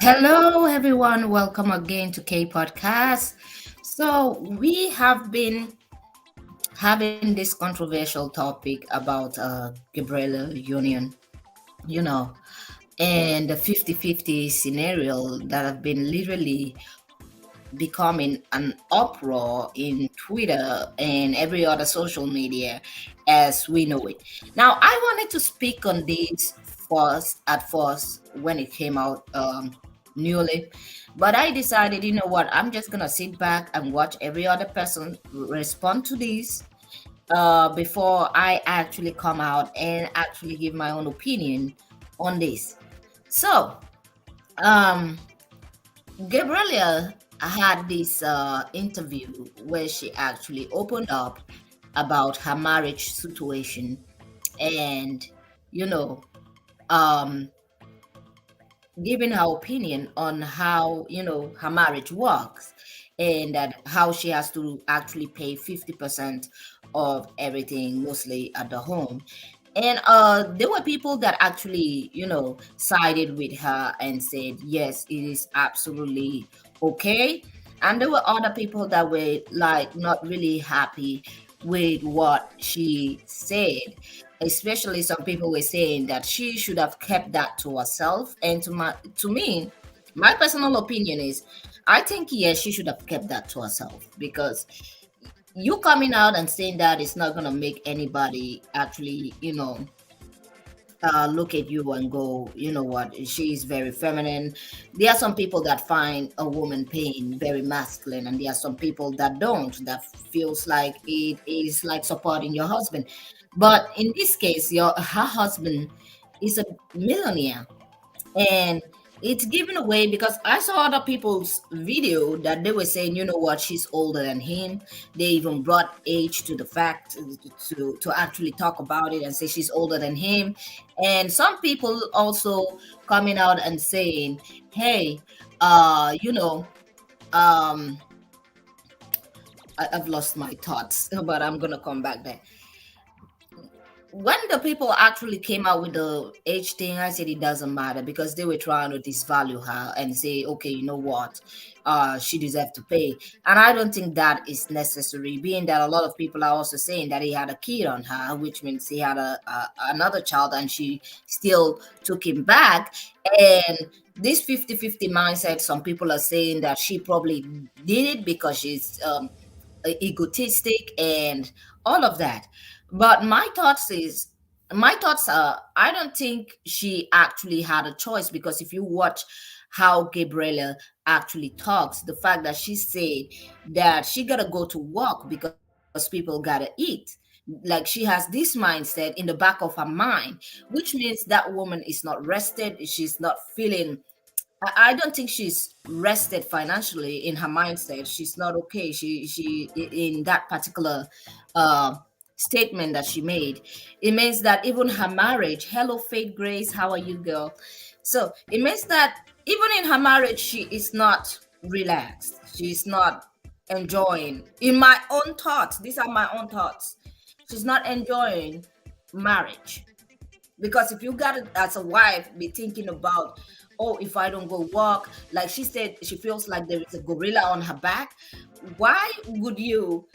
Hello, everyone. Welcome again to K Podcast. So, we have been having this controversial topic about Gabrielle Union, you know, and the 50-50 scenario that have been literally becoming an uproar in Twitter and every other social media as we know it. Now, I wanted to speak on this first when it came out newly, but I decided, you know what, I'm just gonna sit back and watch every other person respond to this before I actually come out and actually give my own opinion on this. So, um, Gabriella had this interview where she actually opened up about her marriage situation and, you know, um, giving her opinion on how, her marriage works and that how she has to actually pay 50% of everything, mostly at the home. And there were people that actually, sided with her and said, yes, it is absolutely okay. And there were other people that were like not really happy with what she said. Especially some people were saying that she should have kept that to herself. And to me, my personal opinion is I think yes, she should have kept that to herself because you coming out and saying that it's not gonna make anybody actually, look at you and go, you know what, she's very feminine. There are some people that find a woman pain very masculine, and there are some people that don't, that feels like it is like supporting your husband. But in this case, her husband is a millionaire, and it's given away because I saw other people's video that they were saying, you know what, she's older than him. They even brought age to the fact to actually talk about it and say she's older than him. And some people also coming out and saying, hey, you know, um, I've lost my thoughts, but I'm gonna come back there. When the people actually came out with the age thing, I said it doesn't matter because they were trying to disvalue her and say, okay, you know what, she deserves to pay. And I don't think that is necessary, being that a lot of people are also saying that he had a kid on her, which means he had another child and she still took him back. And this 50-50 mindset, some people are saying that she probably did it because she's egotistic and all of that. But my thoughts are I don't think she actually had a choice because if you watch how Gabriella actually talks, the fact that she said that she gotta go to work because people gotta eat, like she has this mindset in the back of her mind, which means that woman is not rested, she's not feeling, I don't think she's rested financially in her mindset. She's not okay. In that particular uh, statement that she made, it means that even her marriage. Hello, Faith Grace, how are you, girl? So it means that even in her marriage, she is not relaxed. She's not enjoying. In my own thoughts, these are my own thoughts. She's not enjoying marriage because if you got it as a wife be thinking about, oh, if I don't go work, like she said, she feels like there is a gorilla on her back. Why would you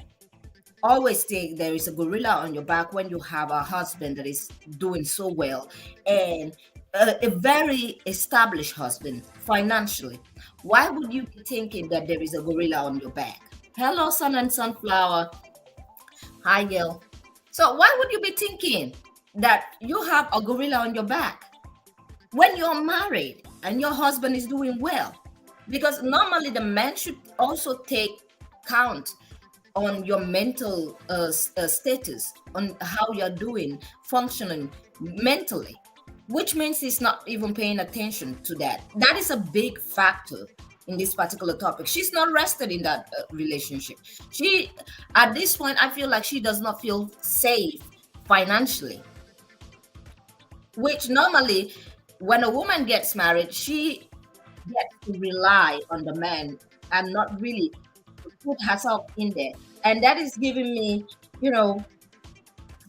always think there is a gorilla on your back when you have a husband that is doing so well and a very established husband financially? Why would you be thinking that there is a gorilla on your back? Hello, sun and sunflower. Hi, girl. So why would you be thinking that you have a gorilla on your back when you're married and your husband is doing well? Because normally the man should also take count on your mental status, on how you're doing, functioning mentally, which means he's not even paying attention to that. That is a big factor in this particular topic. She's not rested in that relationship. She, at this point, I feel like she does not feel safe financially, which normally when a woman gets married, she gets to rely on the man and not really put herself in there. And that is giving me, you know,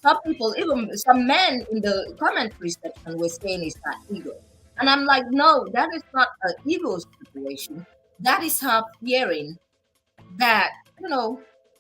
some people, even some men in the commentary section were saying it's not ego. And I'm like, no, that is not an ego situation. That is her fearing that,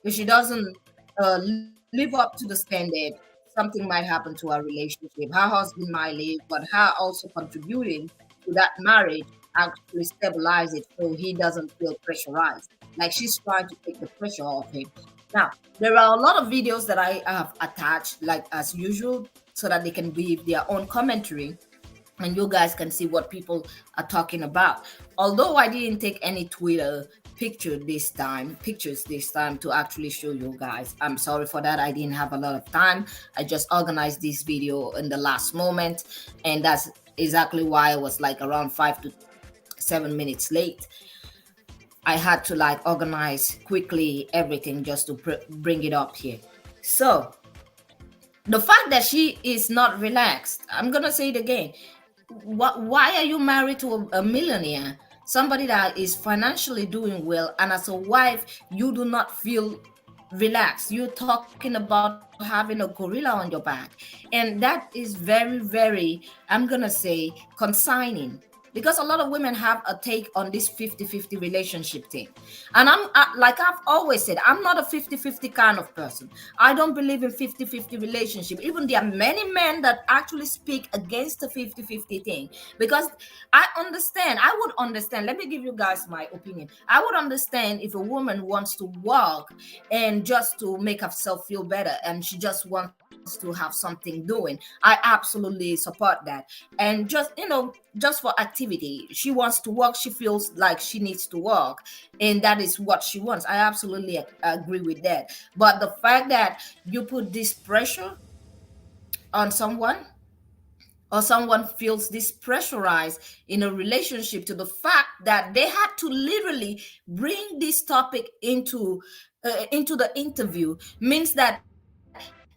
if she doesn't live up to the standard, something might happen to our relationship. Her husband might leave, but her also contributing to that marriage actually stabilize it so he doesn't feel pressurized. Like she's trying to take the pressure off him. Now, there are a lot of videos that I have attached, like as usual, so that they can give their own commentary and you guys can see what people are talking about. Although I didn't take any Twitter pictures this time to actually show you guys. I'm sorry for that. I didn't have a lot of time. I just organized this video in the last moment, and that's exactly why I was like around 5 to 7 minutes late. I had to like organize quickly everything just to bring it up here. So the fact that she is not relaxed, I'm gonna say it again. Why are you married to a millionaire, somebody that is financially doing well, and as a wife you do not feel relaxed? You're talking about having a gorilla on your back, and that is very, very, I'm gonna say, consigning, because a lot of women have a take on this 50-50 relationship thing. And like I've always said, I'm not a 50-50 kind of person. I don't believe in 50-50 relationship. Even there are many men that actually speak against the 50-50 thing, because I would understand. Let me give you guys my opinion. I would understand if a woman wants to work and just to make herself feel better, and she just wants to have something doing. I absolutely support that. And just for activity, she wants to work, she feels like she needs to work, and that is what she wants. I absolutely agree with that. But the fact that you put this pressure on someone, or someone feels this pressurized in a relationship, to the fact that they had to literally bring this topic into the interview, means that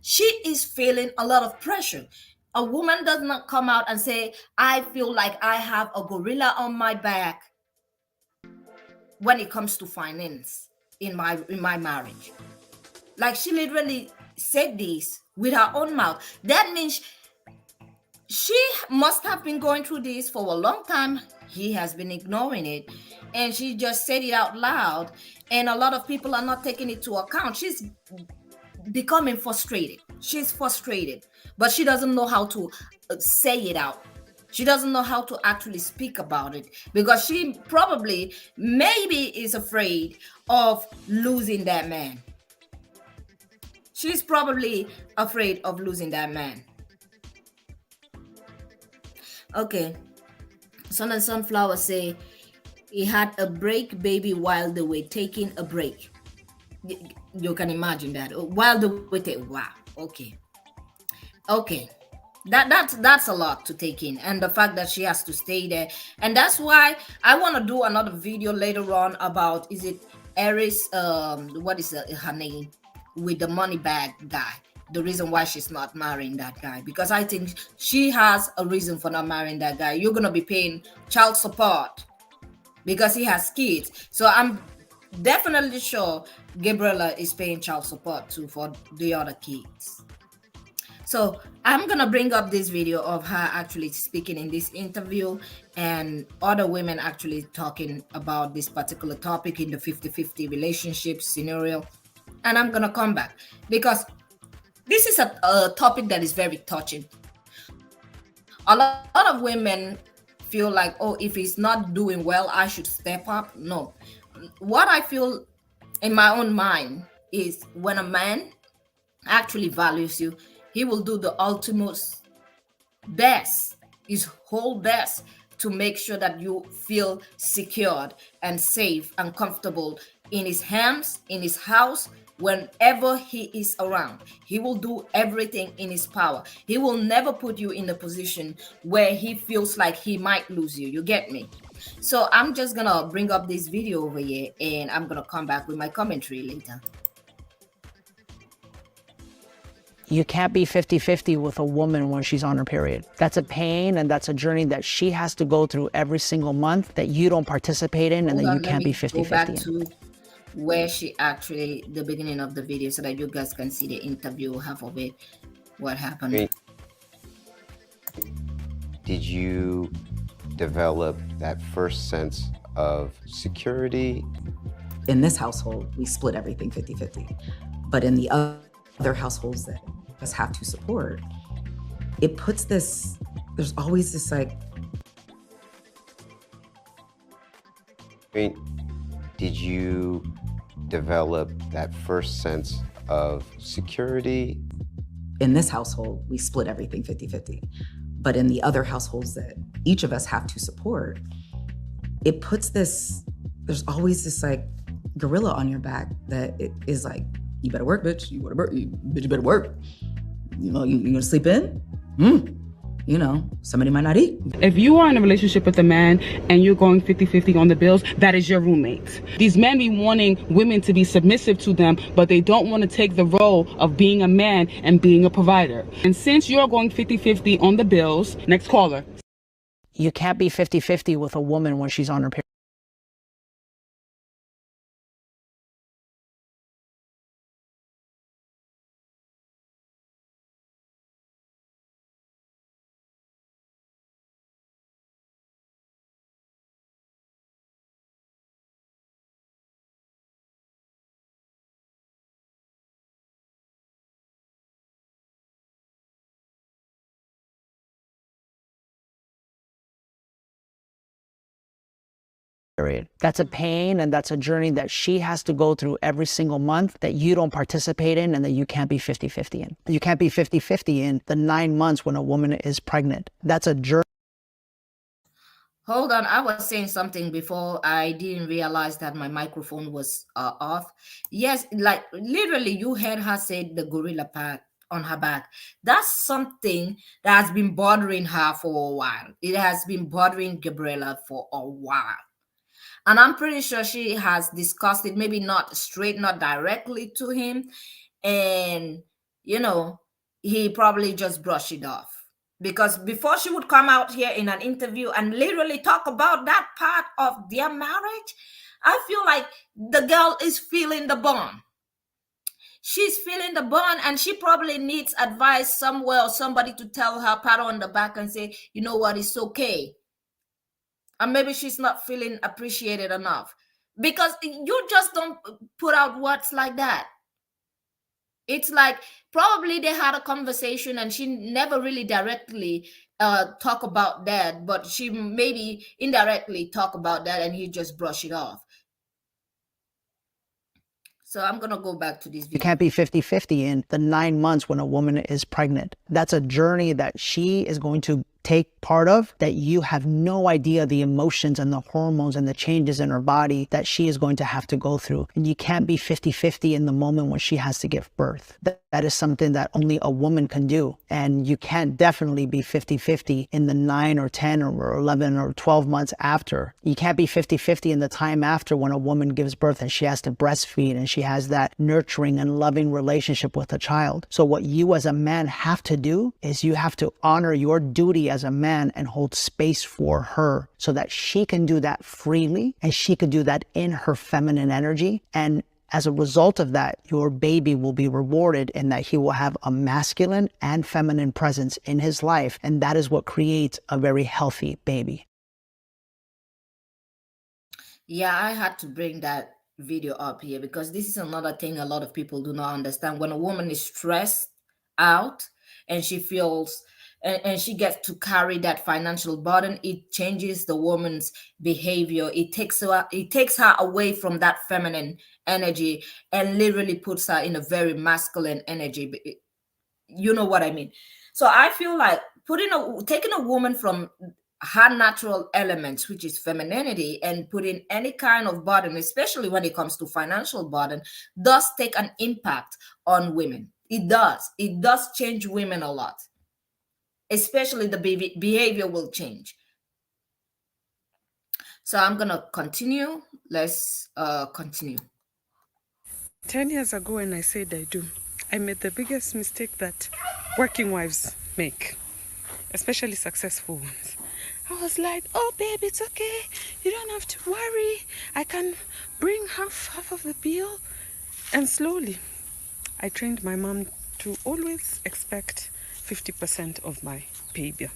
she is feeling a lot of pressure. A woman does not come out and say, I feel like I have a gorilla on my back when it comes to finance in my marriage. Like, she literally said this with her own mouth. That means she must have been going through this for a long time. He has been ignoring it, and she just said it out loud, and a lot of people are not taking it to account. She's becoming frustrated. She's frustrated, but she doesn't know how to say it out. She doesn't know how to actually speak about it, because she probably maybe is afraid of losing that man. She's probably afraid of losing that man. Okay. Sun and Sunflower say he had a break baby while they were taking a break. You can imagine that. While they were taking, wow. Okay. That's a lot to take in, and the fact that she has to stay there, and that's why I want to do another video later on about, is it Eris, what is her name, with the money bag guy, the reason why she's not marrying that guy, because I think she has a reason for not marrying that guy. You're gonna be paying child support because he has kids, so I'm definitely sure Gabriella is paying child support too for the other kids. So I'm gonna bring up this video of her actually speaking in this interview, and other women actually talking about this particular topic in the 50-50 relationship scenario. And I'm gonna come back, because this is a topic that is very touching. A lot of women feel like, oh, if he's not doing well, I should step up. No. What I feel in my own mind is, when a man actually values you, he will do the ultimate best, his whole best, to make sure that you feel secured and safe and comfortable in his hands, in his house, whenever he is around. He will do everything in his power. He will never put you in a position where he feels like he might lose you. You get me? So I'm just gonna bring up this video over here, and I'm gonna come back with my commentary later. You can't be 50-50 with a woman when she's on her period. That's a pain, and that's a journey that she has to go through every single month that you don't participate in, and that you can't be 50-50. Go back to where she actually, the beginning of the video, so that you guys can see the interview, half of it, what happened. Did you develop that first sense of security? In this household, we split everything 50-50. But in the other households that us have to support, it puts this, there's always this like. Did you develop that first sense of security? In this household, we split everything 50-50. But in the other households that each of us have to support, it puts this, there's always this like gorilla on your back that it is like, you better work, bitch. You better work. Bitch, you better work. You know, you gonna sleep in? You know, somebody might not eat. If you are in a relationship with a man and you're going 50-50 on the bills, that is your roommate. These men be wanting women to be submissive to them, but they don't want to take the role of being a man and being a provider. And since you're going 50-50 on the bills, next caller. You can't be 50-50 with a woman when she's on her period. That's a pain and that's a journey that she has to go through every single month that you don't participate in and that you can't be 50-50 in. You can't be 50-50 in the 9 months when a woman is pregnant. That's a journey. Hold on, I was saying something before. I didn't realize that my microphone was off. Yes, like literally you heard her say the gorilla pat on her back. That's something that has been bothering her for a while. It has been bothering Gabriella for a while. And I'm pretty sure she has discussed it, maybe not straight, not directly to him. And, you know, he probably just brushed it off. Because before she would come out here in an interview and literally talk about that part of their marriage, I feel like the girl is feeling the bond. She's feeling the bond and she probably needs advice somewhere or somebody to tell her, pat her on the back and say, you know what, it's okay. And maybe she's not feeling appreciated enough because you just don't put out words like that. It's like probably they had a conversation and she never really directly talk about that, but she maybe indirectly talk about that and he just brush it off. So I'm going to go back to this video. You can't be 50-50 in the 9 months when a woman is pregnant. That's a journey that she is going to take part of that you have no idea the emotions and the hormones and the changes in her body that she is going to have to go through. And you can't be 50-50 in the moment when she has to give birth. That is something that only a woman can do. And you can't definitely be 50-50 in the 9 or 10 or 11 or 12 months after. You can't be 50-50 in the time after when a woman gives birth and she has to breastfeed and she has that nurturing and loving relationship with a child. So what you as a man have to do is you have to honor your duty as a man and hold space for her so that she can do that freely and she can do that in her feminine energy. And as a result of that, your baby will be rewarded in that he will have a masculine and feminine presence in his life. And that is what creates a very healthy baby. Yeah, I had to bring that video up here because this is another thing a lot of people do not understand. When a woman is stressed out and she feels and she gets to carry that financial burden, it changes the woman's behavior. It takes her away from that feminine energy and literally puts her in a very masculine energy. You know what I mean? So I feel like taking a woman from her natural elements, which is femininity, and putting any kind of burden, especially when it comes to financial burden, does take an impact on women. It does change women a lot. Especially the behavior will change. So I'm gonna continue. Let's continue. 10 years ago when I said I do, I made the biggest mistake that working wives make, especially successful ones. I was like, oh babe, it's okay, you don't have to worry, I can bring half of the bill. And slowly I trained my mom to always expect 50% of my pay bill.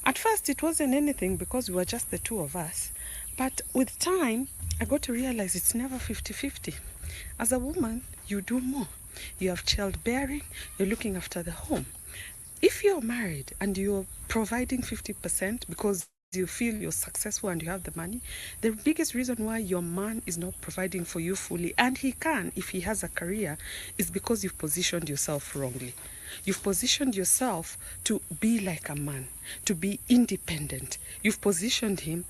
At first, it wasn't anything because we were just the two of us. But with time, I got to realize it's never 50-50. As a woman, you do more. You have childbearing, you're looking after the home. If you're married and you're providing 50% because you feel you're successful and you have the money, the biggest reason why your man is not providing for you fully, and he can if he has a career, is because you've positioned yourself wrongly. You've positioned yourself to be like a man, to be independent. You've positioned him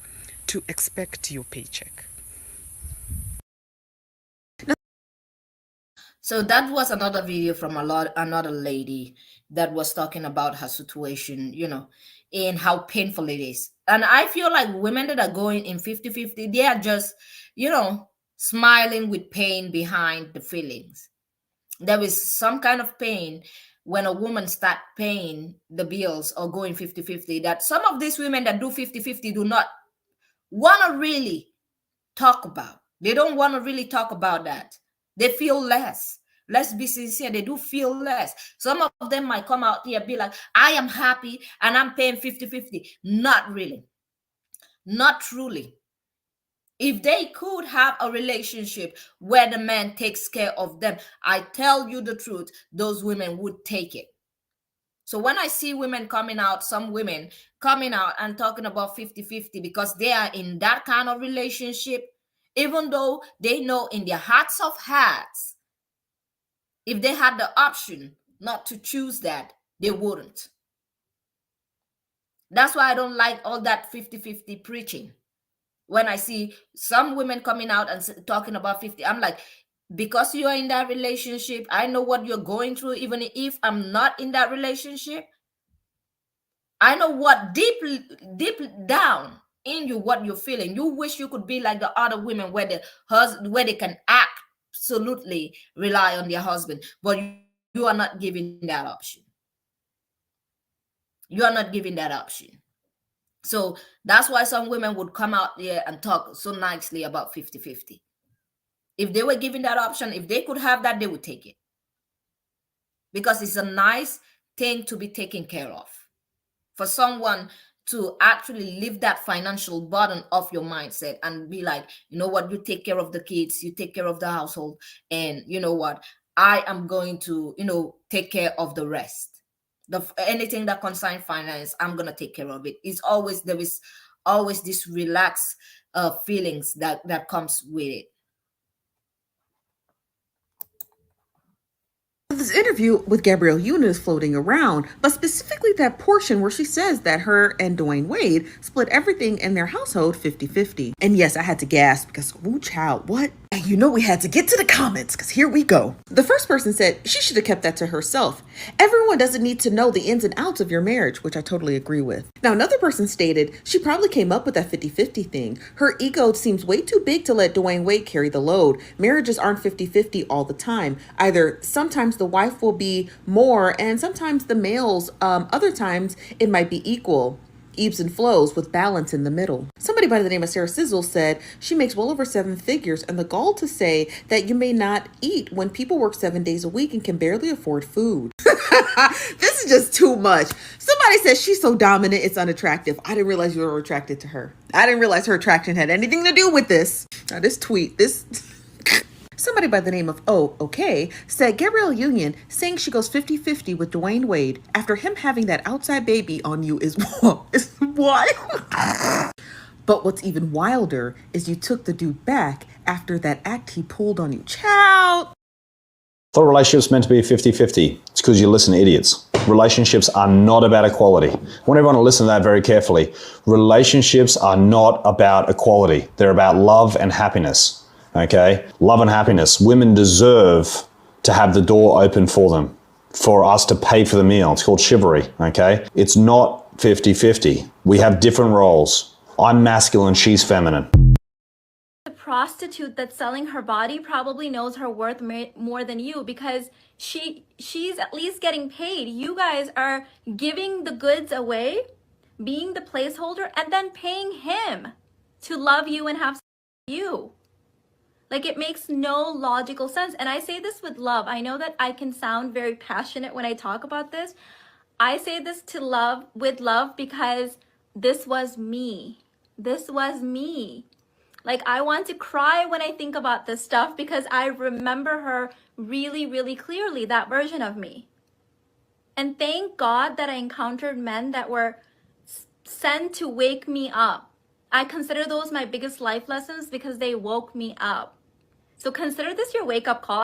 to expect your paycheck. So that was another video from another lady that was talking about her situation, and how painful it is. And I feel like women that are going in 50-50, they are just, smiling with pain behind the feelings. There is some kind of pain when a woman start paying the bills or going 50-50, that some of these women that do 50-50 do not want to really talk about. They don't want to really talk about that. They feel less. Let's be sincere, they do feel less. Some of them might come out here and be like, I am happy and I'm paying 50-50. Not really. Not truly. If they could have a relationship where the man takes care of them, I tell you the truth, those women would take it. So when I see women coming out, some women coming out and talking about 50-50 because they are in that kind of relationship, even though they know in their hearts of hearts, if they had the option not to choose that, they wouldn't. That's why I don't like all that 50-50 preaching. When I see some women coming out and talking about 50, I'm like, because you're in that relationship, I know what you're going through. Even if I'm not in that relationship, I know what deep down in you, what you're feeling. You wish you could be like the other women where they can absolutely rely on their husband, but you are not giving that option. You are not giving that option. So that's why some women would come out there and talk so nicely about 50-50. If they were given that option, if they could have that, they would take it. Because it's a nice thing to be taken care of. For someone to actually lift that financial burden off your mindset and be like, you know what, you take care of the kids, you take care of the household, and you know what, I am going to, take care of the rest. Anything that concerns finance, I'm gonna take care of it. There is always this relaxed feelings that comes with it. This interview with Gabrielle Union is floating around, but specifically that portion where she says that her and Dwyane Wade split everything in their household 50-50. And yes, I had to gasp because, woo child, what? And you know we had to get to the comments because here we go. The first person said she should have kept that to herself. Everyone doesn't need to know the ins and outs of your marriage, which I totally agree with. Now, another person stated she probably came up with that 50-50 thing. Her ego seems way too big to let Dwyane Wade carry the load. Marriages aren't 50-50 all the time. Either sometimes the wife will be more and sometimes the males, other times it might be equal. Ebbs and flows with balance in the middle. Somebody by the name of Sarah Sizzle said she makes well over 7 figures, and the gall to say that you may not eat when people work 7 days a week and can barely afford food. This is just too much. Somebody says she's so dominant it's unattractive. I didn't realize you were attracted to her. I didn't realize her attraction had anything to do with this. Now this tweet, Somebody by the name of OK said Gabrielle Union saying she goes 50-50 with Dwyane Wade after him having that outside baby on you is wild. But what's even wilder is you took the dude back after that act he pulled on you. Child. Thought relationships meant to be 50-50. It's because you listen to idiots. Relationships are not about equality. I want everyone to listen to that very carefully. Relationships are not about equality. They're about love and happiness. Okay? Love and happiness. Women deserve to have the door open for them, for us to pay for the meal. It's called chivalry. Okay? It's not 50-50. We have different roles. I'm masculine, she's feminine. The prostitute that's selling her body probably knows her worth more than you because she's at least getting paid. You guys are giving the goods away, being the placeholder, and then paying him to love you and have sex with you. Like, it makes no logical sense. And I say this with love. I know that I can sound very passionate when I talk about this. I say this to love, with love, because this was me. This was me. Like, I want to cry when I think about this stuff because I remember her really, really clearly, that version of me. And thank God that I encountered men that were sent to wake me up. I consider those my biggest life lessons because they woke me up. So consider this your wake-up call.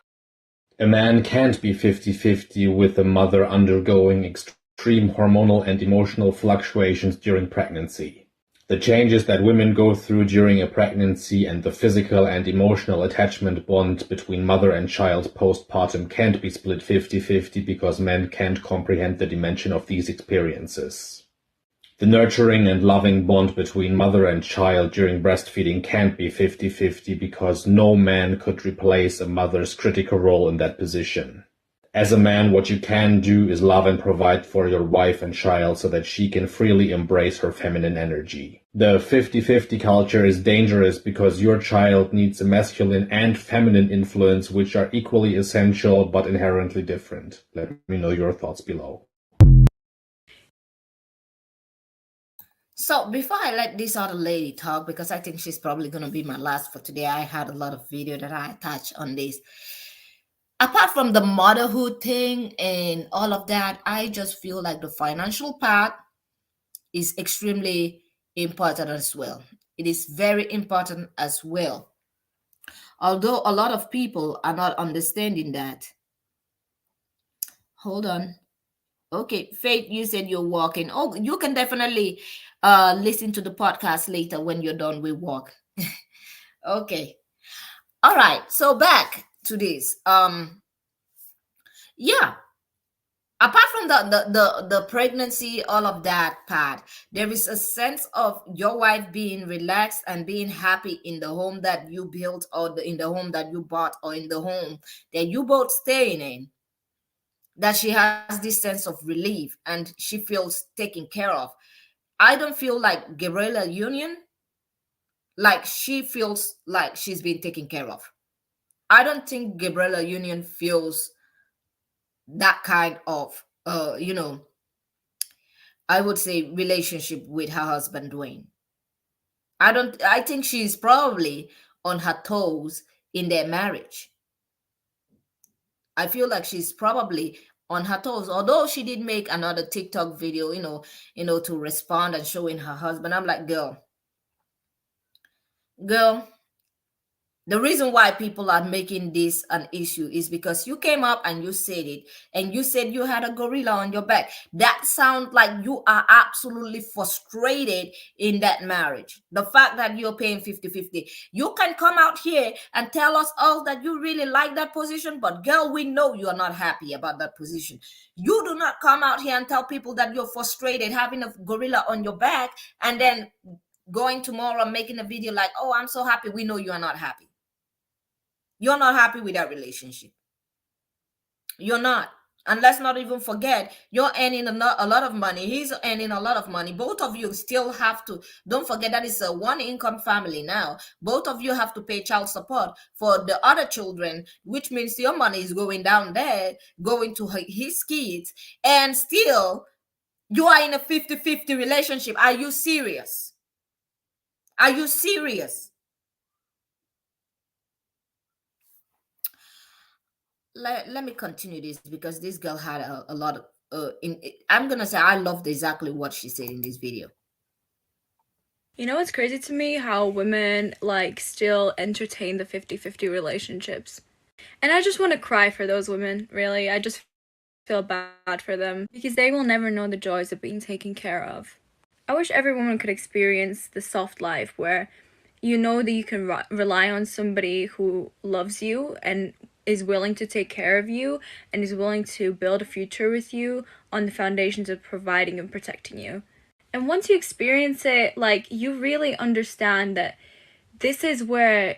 A man can't be 50-50 with a mother undergoing extreme hormonal and emotional fluctuations during pregnancy. The changes that women go through during a pregnancy and the physical and emotional attachment bond between mother and child postpartum can't be split 50-50 because men can't comprehend the dimension of these experiences. The nurturing and loving bond between mother and child during breastfeeding can't be 50-50 because no man could replace a mother's critical role in that position. As a man, what you can do is love and provide for your wife and child so that she can freely embrace her feminine energy. The 50-50 culture is dangerous because your child needs a masculine and feminine influence which are equally essential but inherently different. Let me know your thoughts below. So before I let this other lady talk, because I think she's probably going to be my last for today, I had a lot of video that I attached on this. Apart from the motherhood thing and all of that, I just feel like the financial part is extremely important as well. It is very important as well. Although a lot of people are not understanding that. Hold on. Okay, Faith, you said you're walking. Oh, you can definitely listen to the podcast later when you're done with work. Okay. All right. So back to this. Yeah. Apart from the pregnancy, all of that part, there is a sense of your wife being relaxed and being happy in the home that you built, or in the home that you bought, or in the home that you both staying in. That she has this sense of relief and she feels taken care of. I don't feel like Gabrielle Union, like she feels like she's being taken care of. I don't think Gabrielle Union feels that kind of, I would say relationship with her husband, Dwyane. I think she's probably on her toes in their marriage. I feel like she's probably on her toes. Although she did make another TikTok video, to respond and showing her husband. I'm like, girl, the reason why people are making this an issue is because you came up and you said it, and you said you had a gorilla on your back. That sounds like you are absolutely frustrated in that marriage. The fact that you're paying 50-50. You can come out here and tell us all that you really like that position, but girl, we know you are not happy about that position. You do not come out here and tell people that you're frustrated having a gorilla on your back and then going tomorrow and making a video like, oh, I'm so happy. We know you are not happy. You're not happy with that relationship. You're not. And let's not even forget, you're earning a lot of money. He's earning a lot of money. Both of you still have to, don't forget that it's a one-income family now. Both of you have to pay child support for the other children, which means your money is going down there, going to his kids. And still, you are in a 50-50 relationship. Are you serious? Are you serious? Let me continue this because this girl had a lot of I'm gonna say I loved exactly what she said in this video. You know what's crazy to me? How women still entertain the 50-50 relationships. And I just want to cry for those women, really. I just feel bad for them because they will never know the joys of being taken care of. I wish every woman could experience the soft life where you know that you can rely on somebody who loves you and is willing to take care of you and is willing to build a future with you on the foundations of providing and protecting you. And once you experience it, you really understand that this is where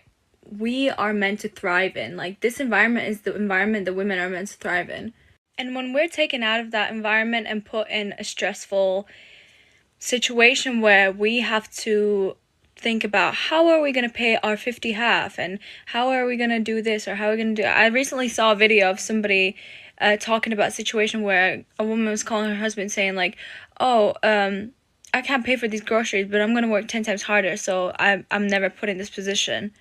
we are meant to thrive in. This environment is the environment that women are meant to thrive in. And when we're taken out of that environment and put in a stressful situation where we have to think about how are we going to pay our 50 half and how are we going to do this or how are we going to do it. I recently saw a video of somebody talking about a situation where a woman was calling her husband saying like, oh, I can't pay for these groceries, but I'm going to work 10 times harder, so I'm never put in this position.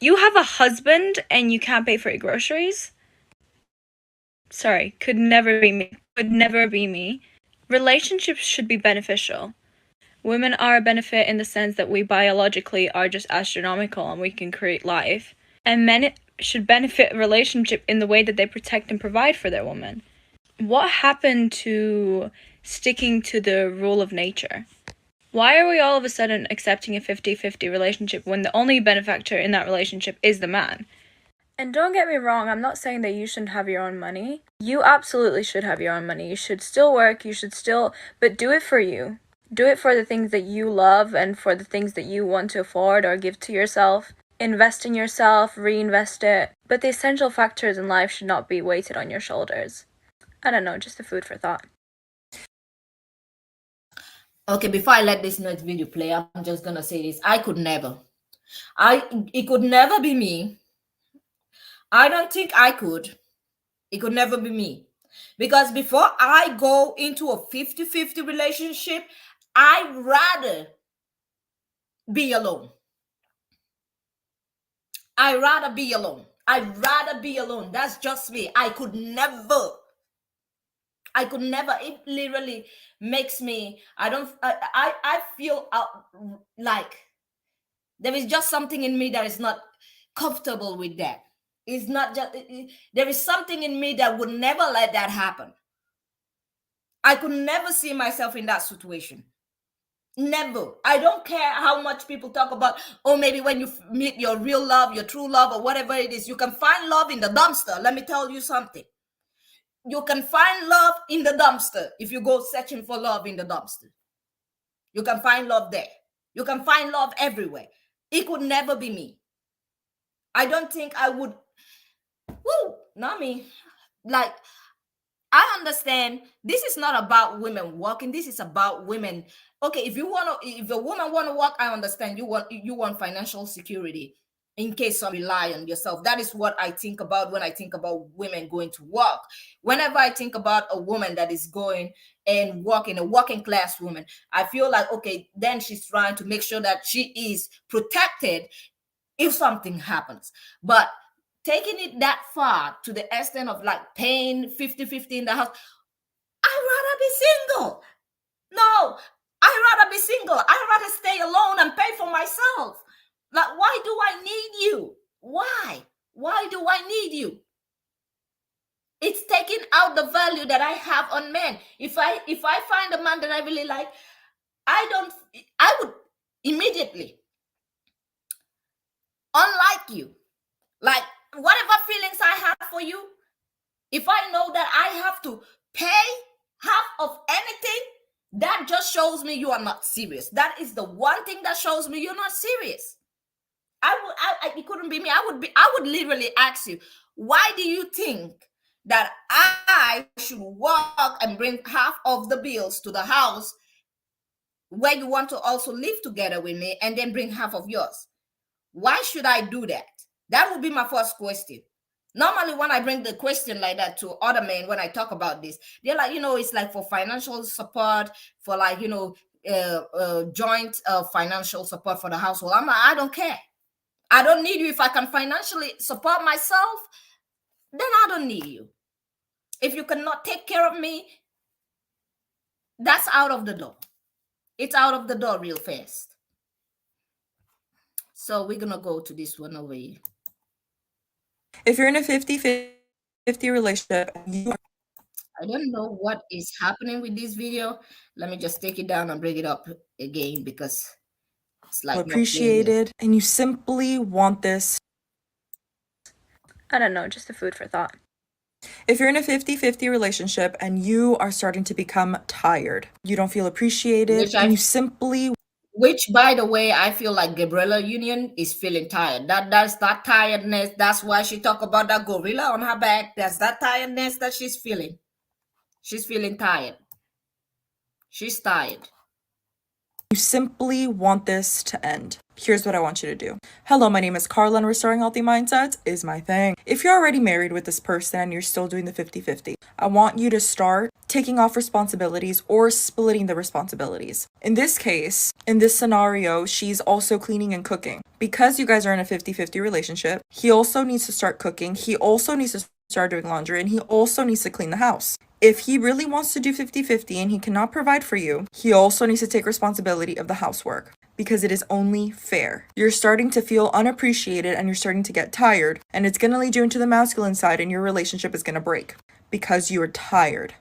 You have a husband and you can't pay for your groceries? Sorry, could never be me. Could never be me. Relationships should be beneficial. Women are a benefit in the sense that we biologically are just astronomical and we can create life. And men should benefit a relationship in the way that they protect and provide for their woman. What happened to sticking to the rule of nature? Why are we all of a sudden accepting a 50-50 relationship when the only benefactor in that relationship is the man? And don't get me wrong, I'm not saying that you shouldn't have your own money. You absolutely should have your own money. You should still work, but do it for you. Do it for the things that you love and for the things that you want to afford or give to yourself. Invest in yourself, reinvest it. But the essential factors in life should not be weighted on your shoulders. I don't know, just a food for thought. Okay, before I let this next video play, I'm just gonna say this. It could never be me. I don't think I could. It could never be me. Because before I go into a 50-50 relationship, I'd rather be alone. I'd rather be alone. That's just me. I could never. It literally makes me, I feel like there is just something in me that is not comfortable with that. It's not just, there is something in me that would never let that happen. I could never see myself in that situation. Never. I don't care how much people talk about, oh, maybe when you meet your real love, your true love, or whatever it is, you can find love in the dumpster. Let me tell you something. You can find love in the dumpster if you go searching for love in the dumpster. You can find love there. You can find love everywhere. It could never be me. I don't think I would. Woo, not me. Like, I understand this is not about women working. This is about women. Okay, if a woman want to work, I understand you want financial security in case you rely on yourself. That is what I think about when I think about women going to work. Whenever I think about a woman that is going and working, a working class woman, I feel like, okay, then she's trying to make sure that she is protected if something happens. But taking it that far to the extent of like paying 50-50 in the house, I'd rather be single. No, I'd rather be single. I'd rather stay alone and pay for myself. Like, why do I need you? Why? Why do I need you? It's taking out the value that I have on men. If I find a man that I really like, I would immediately, unlike you, like whatever feelings I have for you, if I know that I have to pay half of anything, that just shows me you are not serious. That is the one thing that shows me you're not serious. It couldn't be me. I would literally ask you, why do you think that I should work and bring half of the bills to the house where you want to also live together with me and then bring half of yours? Why should I do that? That would be my first question. Normally, when I bring the question like that to other men, when I talk about this, they're like, it's like for financial support, for like, joint financial support for the household. I'm like, I don't care. I don't need you. If I can financially support myself, then I don't need you. If you cannot take care of me, that's out of the door. It's out of the door real fast. So we're going to go to this one over here. If you're in a 50-50 relationship, I don't know what is happening with this video. Let me just take it down and bring it up again because it's like appreciated and you simply want this. I don't know, just a food for thought. If you're in a 50-50 relationship and you are starting to become tired, you don't feel appreciated, and you simply... Which, by the way, I feel like Gabrielle Union is feeling tired. That's that tiredness. That's why she talk about that gorilla on her back. That's that tiredness that she's feeling. She's feeling tired. She's tired. simply want this to end. Here's what I want you to do. Hello, my name is Carla, and restoring healthy mindsets is my thing. If you're already married with this person and you're still doing the 50-50, I want you to start taking off responsibilities or splitting the responsibilities. In this case, in this scenario, she's also cleaning and cooking. Because you guys are in a 50-50 relationship, he also needs to start cooking. He also needs to start doing laundry, and he also needs to clean the house. If he really wants to do 50-50 and he cannot provide for you, he also needs to take responsibility of the housework, because it is only fair. You're starting to feel unappreciated and you're starting to get tired, and it's going to lead you into the masculine side, and your relationship is going to break because you are tired.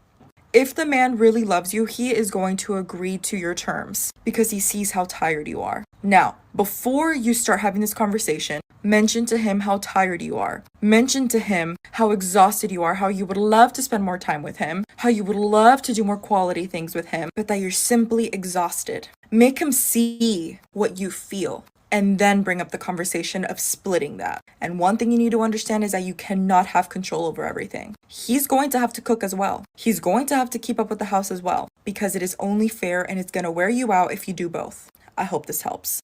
If the man really loves you, he is going to agree to your terms because he sees how tired you are. Now, before you start having this conversation, mention to him how tired you are. Mention to him how exhausted you are, how you would love to spend more time with him, how you would love to do more quality things with him, but that you're simply exhausted. Make him see what you feel, and then bring up the conversation of splitting that. And one thing you need to understand is that you cannot have control over everything. He's going to have to cook as well. He's going to have to keep up with the house as well, because it is only fair, and it's going to wear you out if you do both. I hope this helps.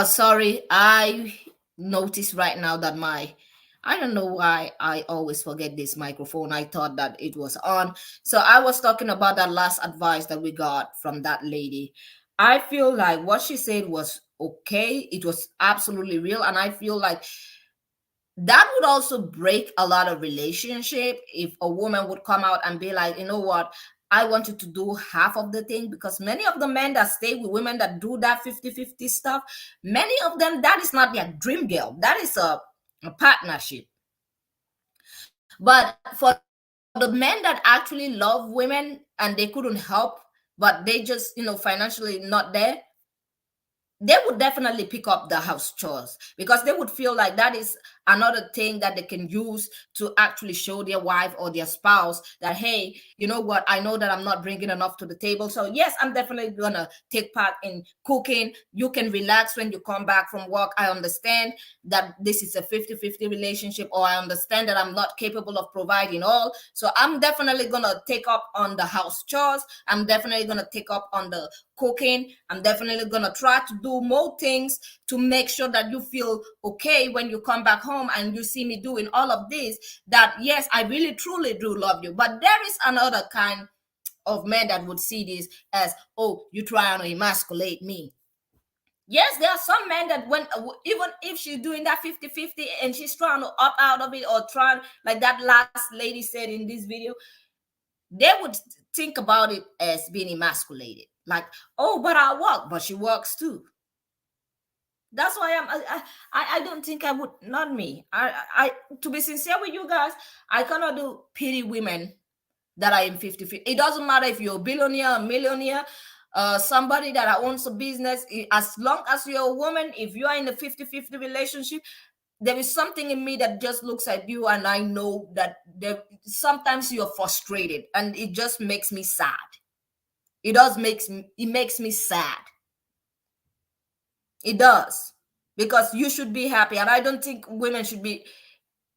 Sorry, I noticed right now that I don't know why I always forget this microphone. I thought that it was on. So I was talking about that last advice that we got from that lady. I feel like what she said was okay. It was absolutely real. And I feel like that would also break a lot of relationship if a woman would come out and be like, you know what, I want you to do half of the thing, because many of the men that stay with women that do that 50-50 stuff, many of them, that is not their dream girl. That is a partnership. But for the men that actually love women and they couldn't help, but they just, financially not there, they would definitely pick up the house chores, because they would feel like that is another thing that they can use to actually show their wife or their spouse that, hey, you know what, I know that I'm not bringing enough to the table, so yes, I'm definitely gonna take part in cooking. You can relax when you come back from work. I understand that this is a 50-50 relationship, or I understand that I'm not capable of providing all, so I'm definitely gonna take up on the house chores. I'm definitely gonna take up on the cooking. I'm definitely gonna try to do more things to make sure that you feel okay when you come back home and you see me doing all of this, that yes, I really truly do love you. But there is another kind of men that would see this as, oh, you trying to emasculate me. Yes, there are some men that when, even if she's doing that 50-50 and she's trying to opt out of it, or trying, like that last lady said in this video, they would think about it as being emasculated. Like, oh, but I work, but she works too. That's why I don't think I would, not me. I to be sincere with you guys, I cannot do pity women that are in 50-50. It doesn't matter if you're a billionaire, a millionaire, somebody that owns a business. As long as you're a woman, if you are in a 50-50 relationship, there is something in me that just looks at you, and I know that sometimes you're frustrated, and it just makes me sad. It makes me sad. It does. Because you should be happy. And I don't think women should be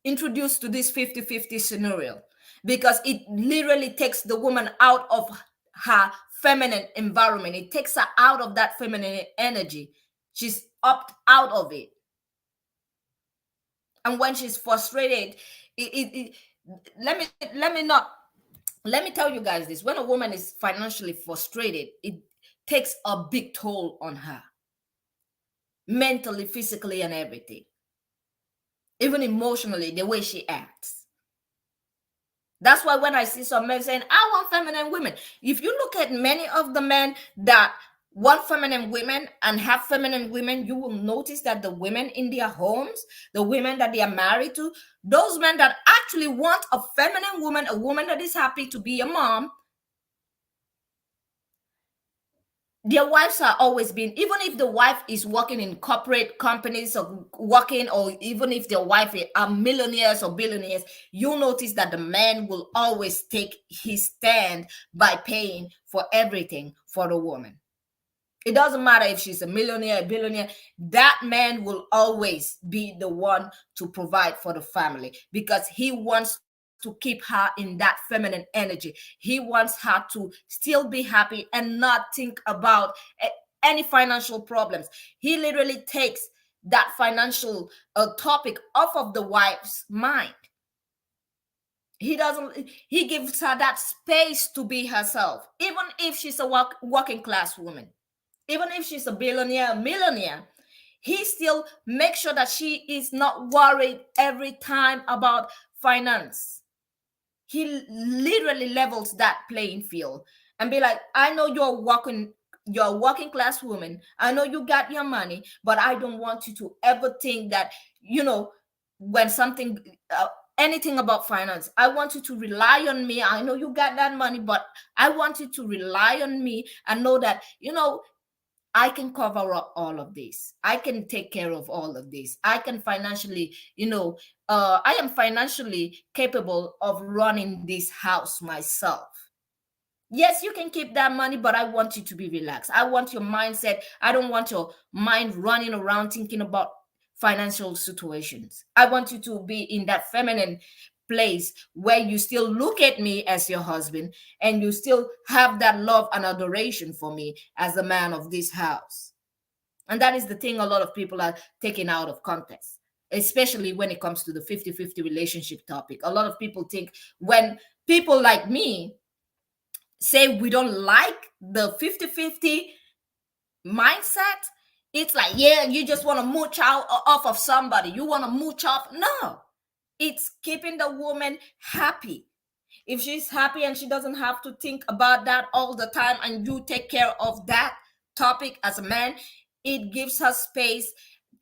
introduced to this 50-50 scenario, because it literally takes the woman out of her feminine environment. It takes her out of that feminine energy. She's opt out of it. And when she's frustrated, let me tell you guys this. When a woman is financially frustrated, it takes a big toll on her, mentally, physically, and everything. Even emotionally, the way she acts. That's why when I see some men saying, I want feminine women, if you look at many of the men that want feminine women and have feminine women, you will notice that the women in their homes, the women that they are married to, those men that actually want a feminine woman, a woman that is happy to be a mom, their wives are always been, even if the wife is working in corporate companies or working, or even if their wife are millionaires or billionaires, you'll notice that the man will always take his stand by paying for everything for the woman. It doesn't matter if she's a millionaire, a billionaire, that man will always be the one to provide for the family, because he wants to keep her in that feminine energy. He wants her to still be happy and not think about any financial problems. He literally takes that financial topic off of the wife's mind. He gives her that space to be herself, even if she's a working class woman, even if she's a billionaire, a millionaire. He still makes sure that she is not worried every time about finance. He literally levels that playing field and be like, I know you're a working class woman. I know you got your money, but I don't want you to ever think that, when something, anything about finance, I want you to rely on me. I know you got that money, but I want you to rely on me and know that, I can cover up all of this. I can take care of all of this. I can financially, I am financially capable of running this house myself. Yes, you can keep that money, but I want you to be relaxed. I want your mindset. I don't want your mind running around thinking about financial situations. I want you to be in that feminine place where you still look at me as your husband and you still have that love and adoration for me as the man of this house. And that is the thing a lot of people are taking out of context, especially when it comes to the 50-50 relationship topic. A lot of people think, when people like me say we don't like the 50-50 mindset, it's like, yeah, you just want to mooch out off of somebody. You want to mooch off. No, it's keeping the woman happy. If she's happy and she doesn't have to think about that all the time, and you take care of that topic as a man, it gives her space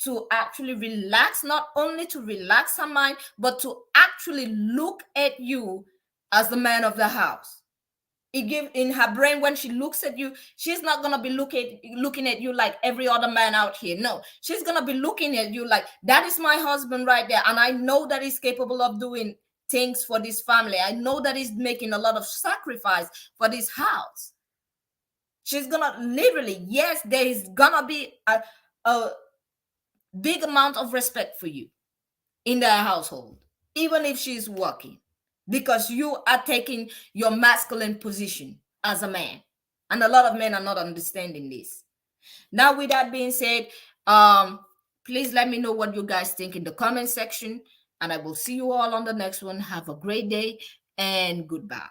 to actually relax, not only to relax her mind, but to actually look at you as the man of the house. It gives in her brain, when she looks at you, she's not gonna be looking at you like every other man out here. No, she's gonna be looking at you like, that is my husband right there, and I know that he's capable of doing things for this family. I know that he's making a lot of sacrifice for this house. She's gonna literally, yes, there is gonna be a big amount of respect for you in their household, even if she's working, because you are taking your masculine position as a man. And a lot of men are not understanding this. Now, with that being said, please let me know what you guys think in the comment section, and I will see you all on the next one. Have a great day and goodbye.